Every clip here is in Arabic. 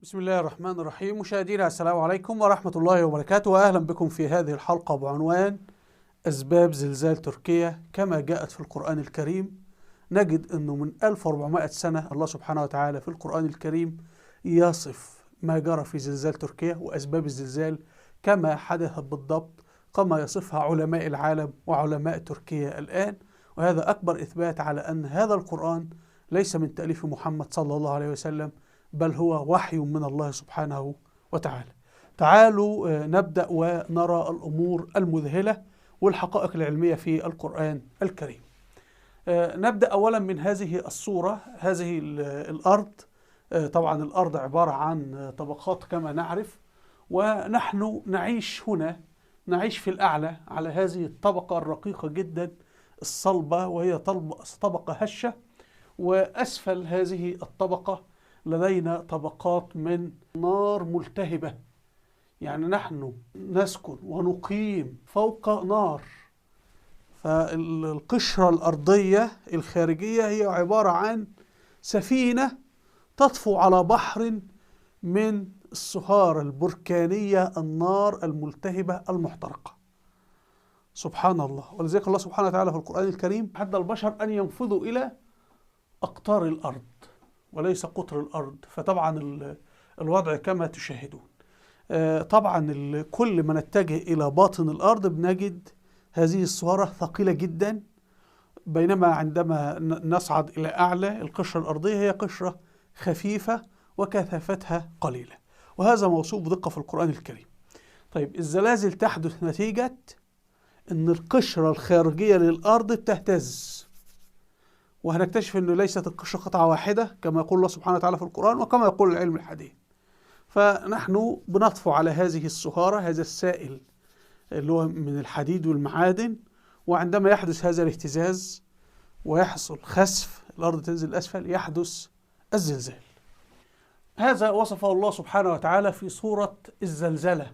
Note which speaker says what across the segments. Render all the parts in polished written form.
Speaker 1: بسم الله الرحمن الرحيم. مشاهدينا السلام عليكم ورحمة الله وبركاته، وأهلا بكم في هذه الحلقة بعنوان أسباب زلزال تركيا كما جاءت في القرآن الكريم. نجد أنه من 1400 سنة الله سبحانه وتعالى في القرآن الكريم يصف ما جرى في زلزال تركيا وأسباب الزلزال كما حدث بالضبط، كما يصفها علماء العالم وعلماء تركيا الآن. وهذا أكبر إثبات على أن هذا القرآن ليس من تأليف محمد صلى الله عليه وسلم، بل هو وحي من الله سبحانه وتعالى. تعالوا نبدأ ونرى الأمور المذهلة والحقائق العلمية في القرآن الكريم. نبدأ أولا من هذه الصورة. هذه الأرض، طبعا الأرض عبارة عن طبقات كما نعرف، ونحن نعيش هنا، نعيش في الأعلى على هذه الطبقة الرقيقة جدا الصلبة، وهي طبقة هشة. وأسفل هذه الطبقة لدينا طبقات من نار ملتهبة، يعني نحن نسكن ونقيم فوق نار. فالقشرة الأرضية الخارجية هي عبارة عن سفينة تطفو على بحر من الصهار البركانية، النار الملتهبة المحترقة. سبحان الله. ولذلك الله سبحانه وتعالى في القرآن الكريم حث البشر أن ينفذوا إلى أقطار الأرض وليس قطر الأرض. فطبعا الوضع كما تشاهدون. طبعا كل ما نتجه إلى باطن الأرض بنجد هذه الصهارة ثقيلة جدا، بينما عندما نصعد إلى أعلى القشرة الأرضية هي قشرة خفيفة وكثافتها قليلة، وهذا موصوف بدقة في القرآن الكريم. طيب، الزلازل تحدث نتيجة أن القشرة الخارجية للأرض بتهتز، وهنكتشف أنه ليست القشرة قطعة واحدة كما يقول الله سبحانه وتعالى في القرآن وكما يقول العلم الحديث. فنحن بنطفو على هذه الصهارة، هذا السائل اللي هو من الحديد والمعادن، وعندما يحدث هذا الاهتزاز ويحصل خسف، الأرض تنزل أسفل، يحدث الزلزال. هذا وصفه الله سبحانه وتعالى في سورة الزلزلة.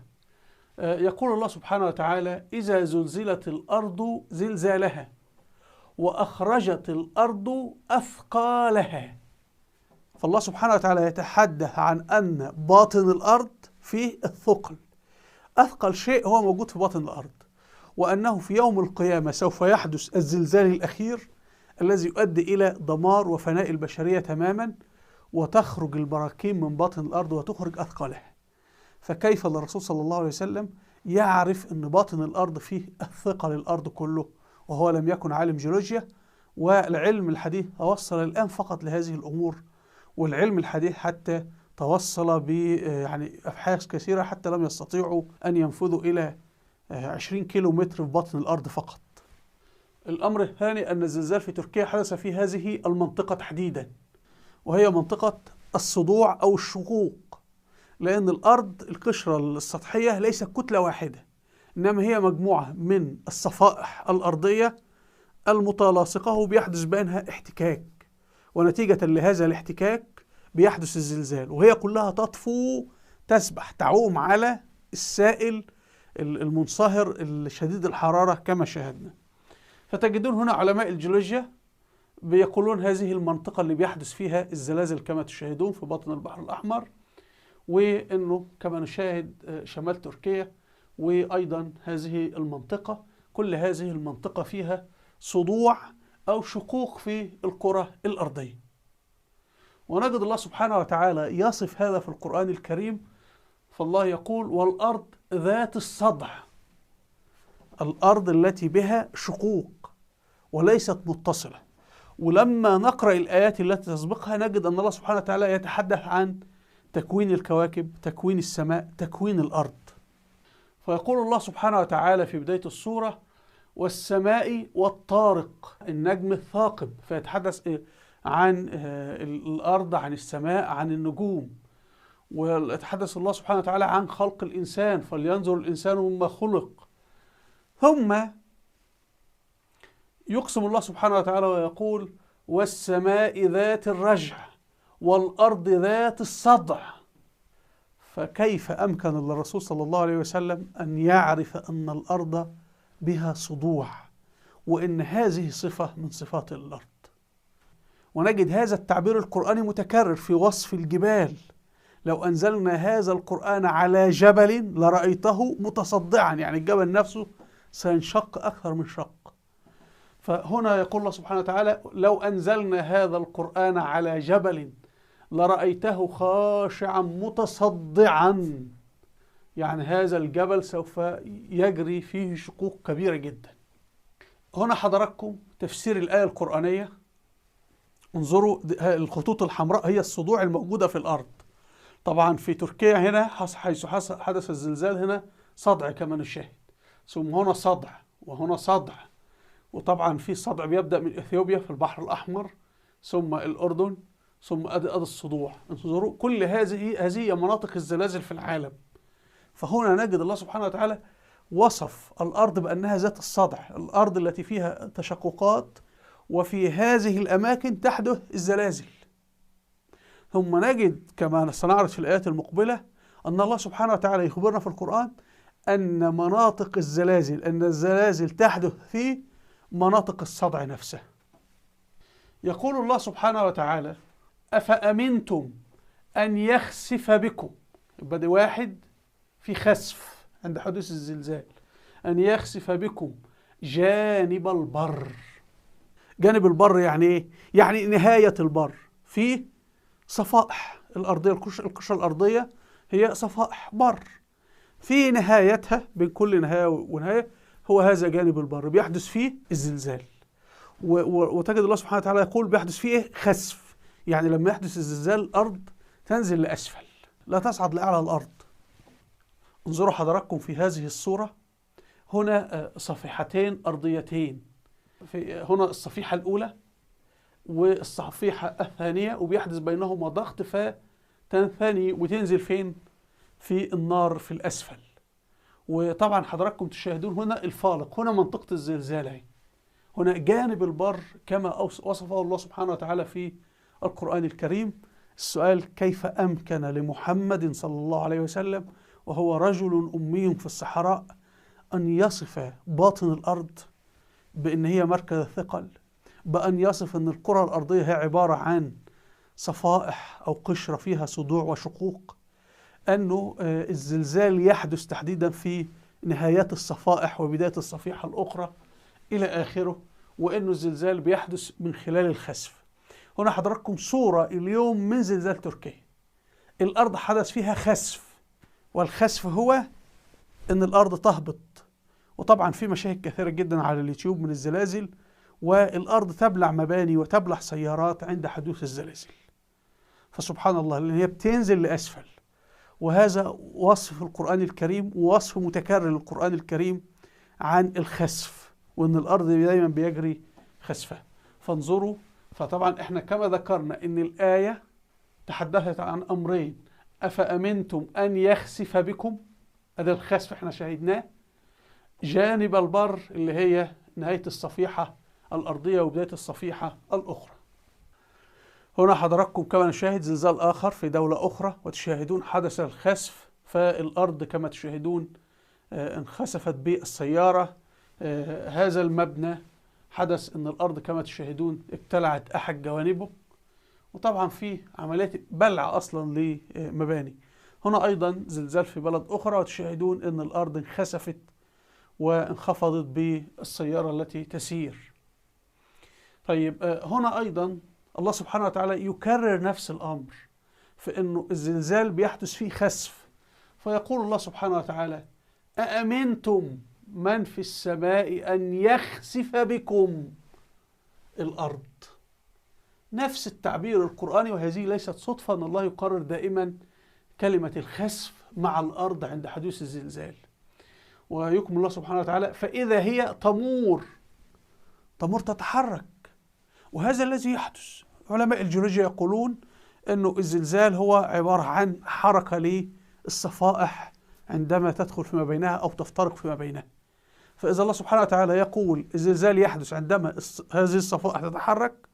Speaker 1: يقول الله سبحانه وتعالى: إذا زلزلت الأرض زلزالها وأخرجت الأرض أثقالها. فالله سبحانه وتعالى يتحدث عن أن باطن الأرض فيه الثقل، أثقل شيء هو موجود في باطن الأرض، وأنه في يوم القيامة سوف يحدث الزلزال الأخير الذي يؤدي إلى دمار وفناء البشرية تماما، وتخرج البراكين من باطن الأرض وتخرج أثقالها. فكيف الرسول صلى الله عليه وسلم يعرف أن باطن الأرض فيه الثقل الأرض كله وهو لم يكن عالم جيولوجيا؟ والعلم الحديث توصل الآن فقط لهذه الأمور، والعلم الحديث حتى توصل يعني أبحاث كثيرة حتى لم يستطيعوا أن ينفذوا إلى 20 كيلو متر في بطن الأرض فقط. الأمر الثاني أن الزلزال في تركيا حدث في هذه المنطقة تحديدا، وهي منطقة الصدوع أو الشقوق، لأن الأرض القشرة السطحية ليست كتلة واحدة، إنما هي مجموعة من الصفائح الأرضية المتلاصقة وبيحدث بينها احتكاك، ونتيجة لهذا الاحتكاك بيحدث الزلزال، وهي كلها تطفو، تسبح، تعوم على السائل المنصهر الشديد الحرارة كما شاهدنا. فتجدون هنا علماء الجيولوجيا بيقولون هذه المنطقة اللي بيحدث فيها الزلازل كما تشاهدون في بطن البحر الأحمر، وأنه كما نشاهد شمال تركيا، وأيضا هذه المنطقة، كل هذه المنطقة فيها صدوع أو شقوق في الكرة الأرضية. ونجد الله سبحانه وتعالى يصف هذا في القرآن الكريم، فالله يقول: والأرض ذات الصدع، الأرض التي بها شقوق وليست متصلة. ولما نقرأ الآيات التي تسبقها نجد أن الله سبحانه وتعالى يتحدث عن تكوين الكواكب، تكوين السماء، تكوين الأرض. فيقول الله سبحانه وتعالى في بداية السورة: والسماء والطارق، النجم الثاقب. فيتحدث عن الأرض، عن السماء، عن النجوم. ويتحدث الله سبحانه وتعالى عن خلق الإنسان: فلينظر الإنسان مما خلق. ثم يقسم الله سبحانه وتعالى ويقول: والسماء ذات الرجع والأرض ذات الصدع. فكيف أمكن للرسول صلى الله عليه وسلم أن يعرف أن الأرض بها صدوع، وإن هذه صفة من صفات الأرض؟ ونجد هذا التعبير القرآني متكرر في وصف الجبال، لو أنزلنا هذا القرآن على جبل لرأيته متصدعا، يعني الجبل نفسه سينشق أكثر من شق. فهنا يقول الله سبحانه وتعالى لو أنزلنا هذا القرآن على جبل لرأيته خاشعا متصدعا، يعني هذا الجبل سوف يجري فيه شقوق كبيرة جدا. هنا حضراتكم تفسير الآية القرآنية. انظروا الخطوط الحمراء هي الصدوع الموجودة في الأرض. طبعا في تركيا هنا حيث حدث الزلزال هنا صدع كما نشاهد، ثم هنا صدع وهنا صدع، وطبعا في صدع بيبدأ من إثيوبيا في البحر الأحمر ثم الأردن ثم أدي الصدوع. انظروا كل هذه مناطق الزلازل في العالم. فهنا نجد الله سبحانه وتعالى وصف الأرض بأنها ذات الصدع، الأرض التي فيها تشققات وفي هذه الأماكن تحدث الزلازل. ثم نجد كما سنعرض في الآيات المقبلة أن الله سبحانه وتعالى يخبرنا في القرآن أن مناطق الزلازل، أن الزلازل تحدث في مناطق الصدع نفسها. يقول الله سبحانه وتعالى أفأمنتم أن يخسف بكم، يبقى دي واحد في خسف عند حدوث الزلزال، أن يخسف بكم جانب البر. جانب البر يعني إيه؟ يعني نهاية البر، في صفائح الأرضية، القشرة الأرضية هي صفائح بر، في نهايتها بين كل نهاية ونهاية هو هذا جانب البر بيحدث فيه الزلزال. وتجد الله سبحانه وتعالى يقول بيحدث فيه إيه؟ خسف، يعني لما يحدث الزلزال الأرض تنزل لأسفل لا تصعد لأعلى الأرض. انظروا حضراتكم في هذه الصورة، هنا صفيحتين أرضيتين، هنا الصفيحة الأولى والصفيحة الثانية، وبيحدث بينهما ضغط فتنثني وتنزل فين؟ في النار في الأسفل. وطبعا حضراتكم تشاهدون هنا الفالق، هنا منطقة الزلزال اهي، هنا جانب البر كما وصفه الله سبحانه وتعالى في القرآن الكريم. السؤال كيف أمكن لمحمد صلى الله عليه وسلم وهو رجل أمي في الصحراء أن يصف باطن الأرض بأن هي مركز الثقل، بأن يصف أن الكرة الأرضية هي عبارة عن صفائح أو قشرة فيها صدوع وشقوق، أنه الزلزال يحدث تحديدا في نهايات الصفائح وبداية الصفيحة الأخرى إلى آخره، وأنه الزلزال بيحدث من خلال الخسف. هنا حضراتكم صورة اليوم من زلزال تركيا، الأرض حدث فيها خسف، والخسف هو أن الأرض تهبط. وطبعا في مشاهد كثيرة جدا على اليوتيوب من الزلازل، والأرض تبلع مباني وتبلع سيارات عند حدوث الزلازل. فسبحان الله لأن هي بتنزل لأسفل. وهذا وصف القرآن الكريم ووصف متكرر للقرآن الكريم عن الخسف، وأن الأرض دايما بيجري خسفة. فانظروا، فطبعا احنا كما ذكرنا أن الآية تحدثت عن أمرين، أفأمنتم أن يخسف بكم، هذا الخسف احنا شاهدناه، جانب البر اللي هي نهاية الصفيحة الأرضية وبداية الصفيحة الأخرى. هنا حضراتكم كما نشاهد زلزال آخر في دولة أخرى، وتشاهدون حدث الخسف، فالأرض كما تشاهدون انخسفت بالسيارة. هذا المبنى حدث أن الأرض كما تشاهدون ابتلعت أحد جوانبه، وطبعا في عمليات بلع أصلا لمباني. هنا أيضا زلزال في بلد أخرى، وتشاهدون أن الأرض انخسفت وانخفضت بالسيارة التي تسير. طيب هنا أيضا الله سبحانه وتعالى يكرر نفس الأمر، فإنه الزلزال بيحدث فيه خسف، فيقول الله سبحانه وتعالى أأمنتم من في السماء أن يخسف بكم الأرض. نفس التعبير القرآني، وهذه ليست صدفة أن الله يقرر دائما كلمة الخسف مع الأرض عند حدوث الزلزال. ويكمل الله سبحانه وتعالى فإذا هي تمور تتحرك. وهذا الذي يحدث. علماء الجيولوجيا يقولون أنه الزلزال هو عبارة عن حركة للصفائح عندما تدخل فيما بينها أو تفترق فيما بينها. فإذا الله سبحانه وتعالى يقول الزلزال يحدث عندما هذه الصفائح تتحرك،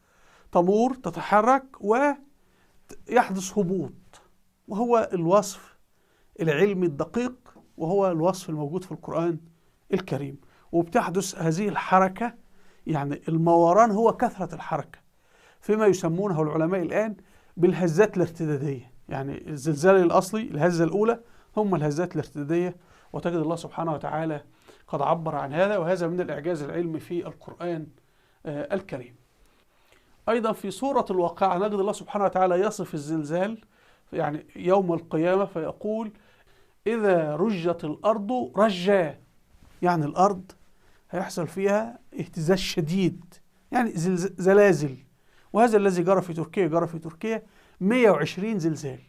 Speaker 1: تمور تتحرك ويحدث هبوط، وهو الوصف العلمي الدقيق، وهو الوصف الموجود في القرآن الكريم. وبتحدث هذه الحركة، يعني الموران هو كثرة الحركة، فيما يسمونه العلماء الآن بالهزات الارتدادية. يعني الزلزال الأصلي الهزة الأولى ثم الهزات الارتدادية، وتجد الله سبحانه وتعالى قد عبر عن هذا، وهذا من الإعجاز العلمي في القرآن الكريم. أيضا في سورة الواقعة نجد الله سبحانه وتعالى يصف الزلزال يعني يوم القيامة فيقول: إذا رجت الأرض رجا، يعني الأرض هيحصل فيها اهتزاز شديد، يعني زلازل. وهذا الذي جرى في تركيا، جرى في تركيا 120 زلزال.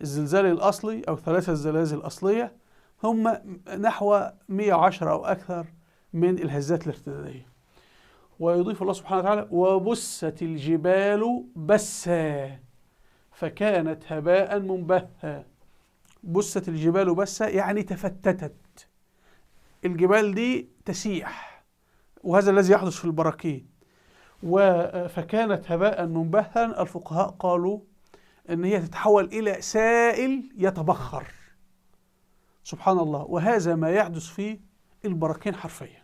Speaker 1: الزلزال الأصلي أو 3 زلازل أصلية هم نحو 110 أو أكثر من الهزات الارتدادية. ويضيف الله سبحانه وتعالى: وبست الجبال بسا فكانت هباء منبثا. بست الجبال بسا يعني تفتتت، الجبال دي تسيح، وهذا الذي يحدث في البراكين. فكانت هباء منبثا، الفقهاء قالوا ان هي تتحول الى سائل يتبخر. سبحان الله، وهذا ما يحدث في البراكين حرفيا.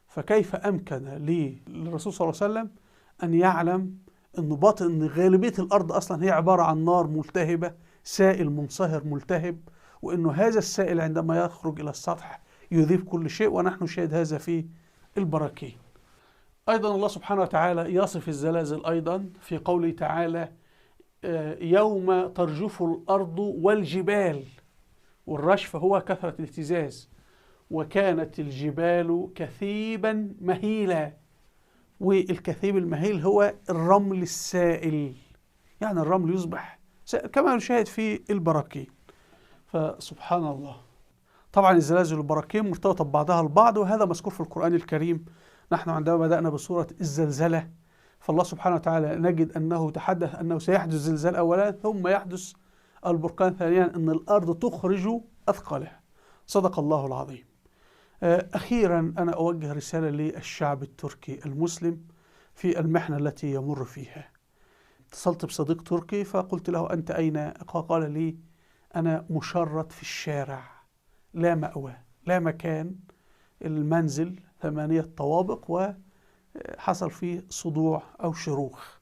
Speaker 1: فكيف امكن للرسول صلى الله عليه وسلم ان يعلم ان باطن غالبيه الارض اصلا هي عباره عن نار ملتهبه، سائل منصهر ملتهب، وانه هذا السائل عندما يخرج الى السطح يذيب كل شيء، ونحن نشاهد هذا في البراكين. ايضا الله سبحانه وتعالى يصف الزلازل ايضا في قوله تعالى: يوم ترجف الارض والجبال، والرجف هو كثره الاهتزاز، وكانت الجبال كثيبا مهيلا. والكثيب المهيل هو الرمل السائل، يعني الرمل يصبح كما نشاهد في البراكين. فسبحان الله، طبعا الزلازل والبراكين مرتبطة ببعضها البعض، وهذا مذكور في القرآن الكريم. نحن عندما بدأنا بسورة الزلزلة فالله سبحانه وتعالى نجد أنه تحدث أنه سيحدث زلزال أولا ثم يحدث البركان ثانيا، أن الأرض تخرج أثقالها. صدق الله العظيم. أخيرا أنا أوجه رسالة للشعب التركي المسلم في المحنة التي يمر فيها. اتصلت بصديق تركي فقلت له: أنت أين؟ قال لي: أنا مشرد في الشارع، لا مأوى لا مكان، المنزل 8 طوابق وحصل فيه صدوع أو شروخ،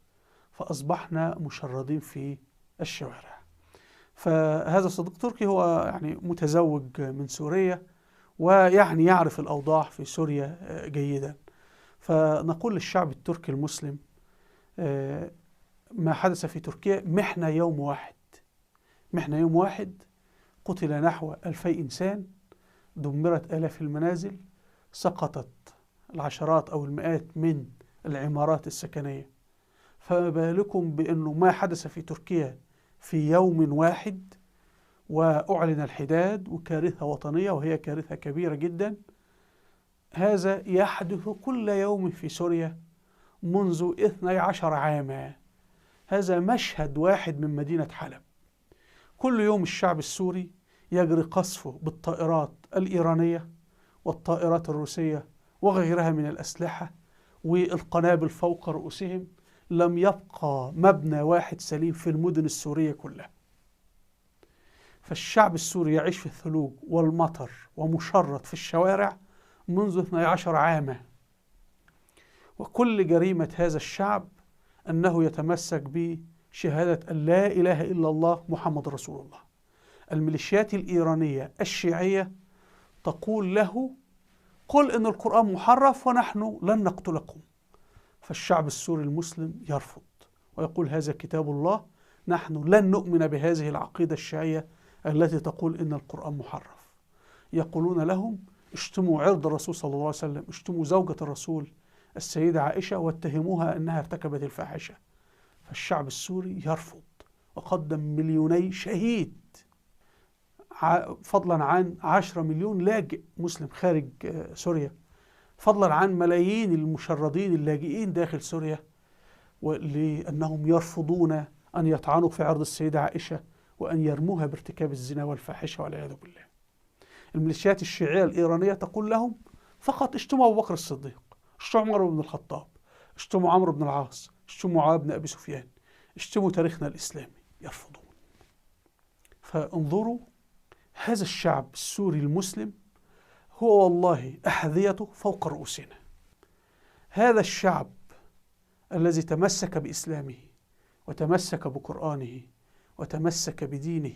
Speaker 1: فأصبحنا مشردين في الشوارع. فهذا الصديق تركي هو يعني متزوج من سوريا، ويعني يعرف الأوضاع في سوريا جيدا. فنقول للشعب التركي المسلم: ما حدث في تركيا محنة يوم واحد، محنة يوم واحد، قتل نحو 2000 إنسان، دمرت آلاف المنازل، سقطت العشرات أو المئات من العمارات السكنية. فما بالكم بأنه ما حدث في تركيا في يوم واحد، وأعلن الحداد وكارثة وطنية، وهي كارثة كبيرة جدا. هذا يحدث كل يوم في سوريا منذ 12 عاما. هذا مشهد واحد من مدينة حلب. كل يوم الشعب السوري يجري قصفه بالطائرات الإيرانية والطائرات الروسية وغيرها من الأسلحة والقنابل فوق رؤوسهم. لم يبقى مبنى واحد سليم في المدن السورية كلها. فالشعب السوري يعيش في الثلوج والمطر ومشرد في الشوارع منذ 12 عاما. وكل جريمة هذا الشعب أنه يتمسك بشهادة أن لا إله إلا الله محمد رسول الله. الميليشيات الإيرانية الشيعية تقول له: قل إن القرآن محرف ونحن لن نقتلكم. فالشعب السوري المسلم يرفض ويقول: هذا كتاب الله، نحن لن نؤمن بهذه العقيدة الشيعية التي تقول إن القرآن محرف. يقولون لهم: اشتموا عرض الرسول صلى الله عليه وسلم، اشتموا زوجة الرسول السيدة عائشة واتهموها أنها ارتكبت الفاحشة. فالشعب السوري يرفض وقدم 2,000,000 شهيد، فضلا عن 10 مليون لاجئ مسلم خارج سوريا، فضلا عن ملايين المشردين اللاجئين داخل سوريا، ولأنهم يرفضون أن يطعنوا في عرض السيدة عائشة وأن يرموها بارتكاب الزنا والفاحشة والعياذ بالله. الميليشيات الشيعية الإيرانية تقول لهم: فقط اشتموا أبو بكر الصديق، اشتموا عمر بن الخطاب، اشتموا عمرو بن العاص، اشتموا معاوية بن أبي سفيان، اشتموا تاريخنا الإسلامي. يرفضون. فانظروا، هذا الشعب السوري المسلم هو والله أحذيته فوق رؤوسنا. هذا الشعب الذي تمسك بإسلامه وتمسك بقرآنه وتمسك بدينه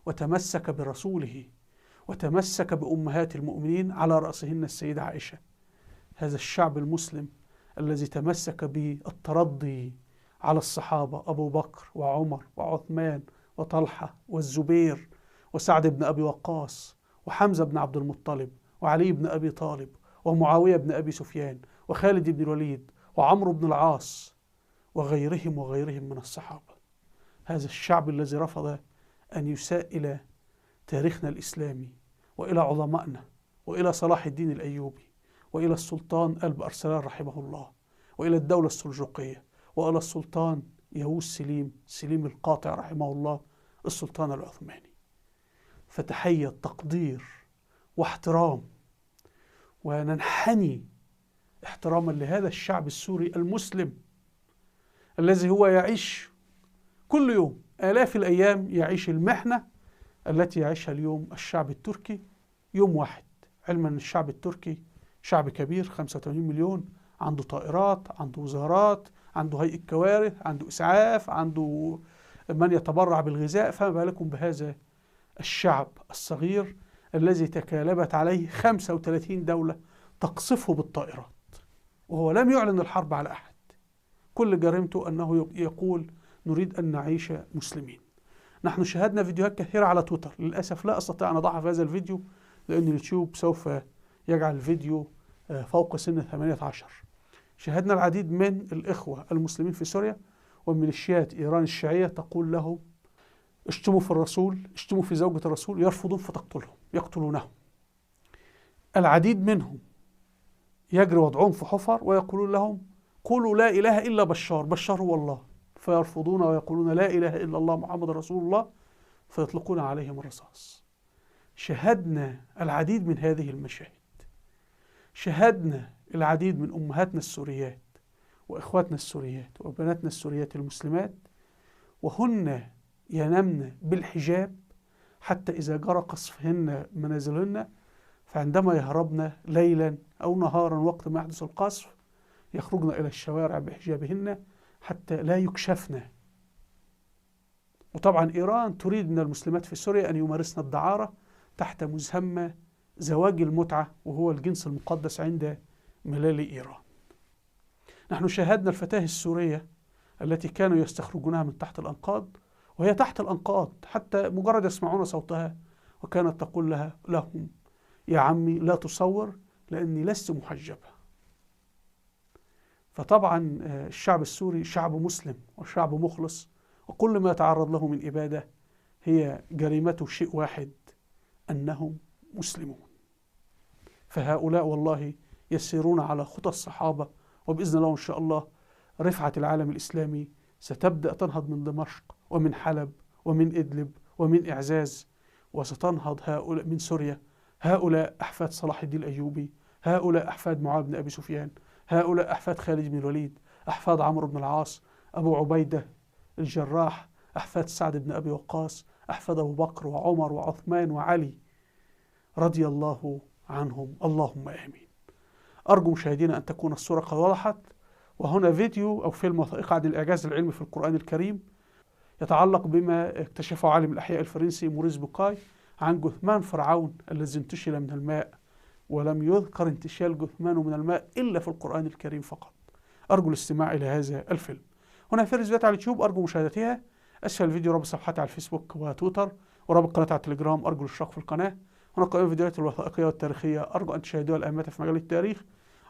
Speaker 1: وتمسك برسوله وتمسك بأمهات المؤمنين على رأسهن السيدة عائشة. هذا الشعب المسلم الذي تمسك بالترضي على الصحابة أبو بكر وعمر وعثمان وطلحة والزبير وسعد بن أبي وقاص وحمزة بن عبد المطلب وعلي بن أبي طالب ومعاوية بن أبي سفيان وخالد بن الوليد وعمرو بن العاص وغيرهم من الصحابة. هذا الشعب الذي رفض أن يساء إلى تاريخنا الإسلامي وإلى عظمائنا وإلى صلاح الدين الأيوبي وإلى السلطان قلب أرسلان رحمه الله وإلى الدولة السلجوقية وإلى السلطان يهوذ سليم القاطع رحمه الله السلطان العثماني. فتحية تقدير واحترام، وننحني احتراما لهذا الشعب السوري المسلم الذي هو يعيش كل يوم آلاف الأيام، يعيش المحنة التي يعيشها اليوم الشعب التركي يوم واحد، علما أن الشعب التركي شعب كبير 85 مليون، عنده طائرات، عنده وزارات، عنده هيئة كوارث، عنده إسعاف، عنده من يتبرع بالغذاء. فما بالكم بهذا الشعب الصغير الذي تكالبت عليه 35 دولة تقصفه بالطائرات، وهو لم يعلن الحرب على أحد. كل جريمته أنه يقول نريد أن نعيش مسلمين. نحن شاهدنا فيديوهات كثيرة على تويتر، للأسف لا أستطيع أن أضعها في هذا الفيديو لأن اليوتيوب سوف يجعل الفيديو فوق سن 18. شاهدنا العديد من الإخوة المسلمين في سوريا وميليشيات إيران الشيعية تقول لهم اشتموا في الرسول، اشتموا في زوجة الرسول، يرفضون فتقتلهم، يقتلونهم. العديد منهم يجري وضعهم في حفر ويقولون لهم قولوا لا إله إلا بشار، بشار هو الله، فيرفضون ويقولون لا إله إلا الله محمد رسول الله، فيطلقون عليهم الرصاص. شاهدنا العديد من هذه المشاهد، شاهدنا العديد من أمهاتنا السوريات وإخواتنا السوريات وبناتنا السوريات المسلمات وهن ينامن بالحجاب حتى إذا جرى قصفهن منازلهن، فعندما يهربن ليلا أو نهارا وقت ما يحدث القصف يخرجن إلى الشوارع بحجابهن حتى لا يكشفن. وطبعا إيران تريد من المسلمات في سوريا أن يمارسن الدعارة تحت مسمى زواج المتعة، وهو الجنس المقدس عند ملال إيران. نحن شاهدنا الفتاة السورية التي كانوا يستخرجونها من تحت الأنقاض وهي تحت الأنقاض حتى مجرد يسمعون صوتها، وكانت تقول لهم يا عمي لا تصور لأني لست محجبة. فطبعا الشعب السوري شعب مسلم وشعب مخلص، وكل ما يتعرض له من إبادة هي جريمته شيء واحد، أنهم مسلمون. فهؤلاء والله يسيرون على خطى الصحابة، وبإذن الله إن شاء الله رفعة العالم الإسلامي ستبدأ تنهض من دمشق ومن حلب ومن إدلب ومن إعزاز، وستنهض هؤلاء من سوريا، هؤلاء أحفاد صلاح الدين الأيوبي، هؤلاء أحفاد معاوية بن أبي سفيان، هؤلاء أحفاد خالد بن الوليد، أحفاد عمرو بن العاص، أبو عبيدة الجراح، أحفاد سعد بن أبي وقاص، أحفاد أبو بكر وعمر وعثمان وعلي رضي الله عنهم، اللهم آمين. أرجو مشاهدينا أن تكون الصورة قد وضحت. وهنا فيديو أو فيلم وثائقي عن الإعجاز العلمي في القرآن الكريم يتعلق بما اكتشفه عالم الأحياء الفرنسي موريس بوكاي عن جثمان فرعون الذي انتشل من الماء، ولم يذكر انتشال جثمانه من الماء إلا في القرآن الكريم فقط. أرجو الاستماع إلى هذا الفيلم. هنا في فيديوهات على اليوتيوب أرجو مشاهدتها. أسفل الفيديو رابط صفحتي على الفيسبوك وتويتر ورابط قناتي على التليجرام، أرجو الاشتراك في القناة. هنا قائمة الفيديوهات الوثائقية والتاريخية، أرجو أن تشاهدوها الآمة في مجال التاريخ.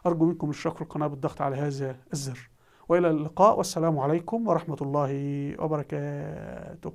Speaker 1: أرجو منكم الاشتراك في القناة بالضغط على هذا الزر. وإلى اللقاء، والسلام عليكم ورحمة الله وبركاته.